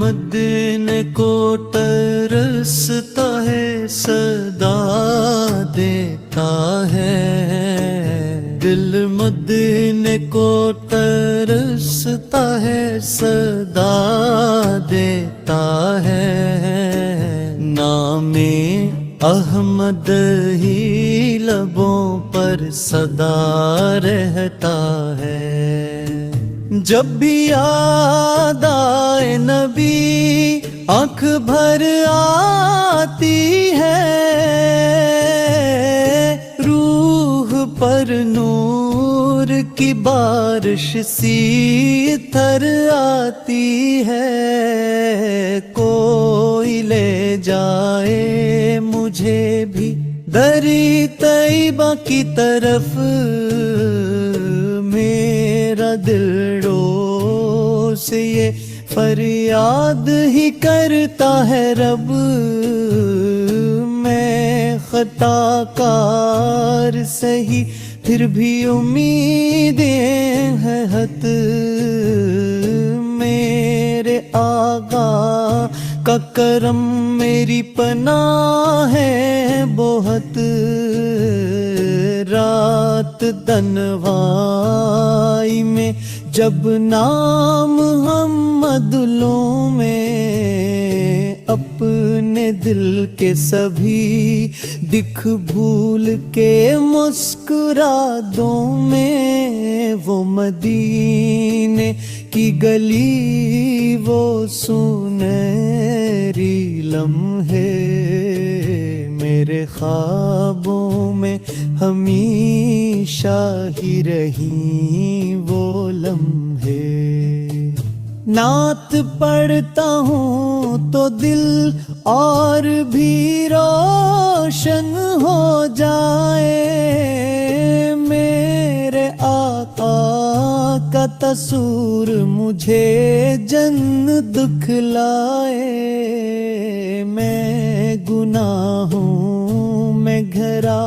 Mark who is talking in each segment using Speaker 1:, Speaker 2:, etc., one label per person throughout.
Speaker 1: مدینے کو ترستا ہے صدا دیتا ہے، دل مدینے کو ترستا ہے صدا دیتا ہے، نام احمد ہی لبوں پر صدا رہتا ہے۔ جب بھی یاد آئے نبی آنکھ بھر آتی ہے، روح پر نور کی بارش سی تر آتی ہے، کوئی لے جائے مجھے بھی دری طیبہ کی طرف، میرا دل رو سے یہ فریاد ہی کرتا ہے رب، میں خطا کار سہی پھر بھی امیدیں ہیں حت، میرے آقا کا کرم میری پناہ ہے بہت، رات تنہائی میں جب نام محمد لوں میں، اپنے دل کے سبھی دکھ بھول کے مسکرا دوں میں، وہ مدینے کی گلی وہ سنہری لمحے، میرے خوابوں میں ہمیشہ ہی رہیں وہ لمحے۔ نعت پڑھتا ہوں تو دل اور بھی روشن ہو جائے، میرے آقا کا تصور مجھے جنت دکھلائے، میں گناہوں میں گھرا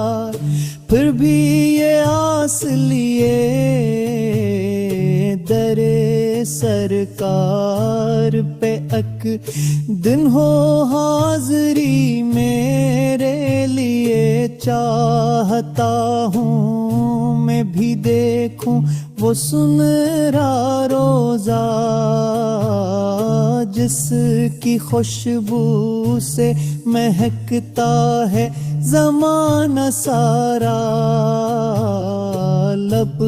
Speaker 1: پھر بھی یہ آس لیے، در سرکار پہ اک دن ہو حاضری، میرے لیے چاہتا ہوں میں بھی دیکھوں وہ سنہرا روزہ، جس کی خوشبو سے مہکتا ہے زمانہ سارا، لب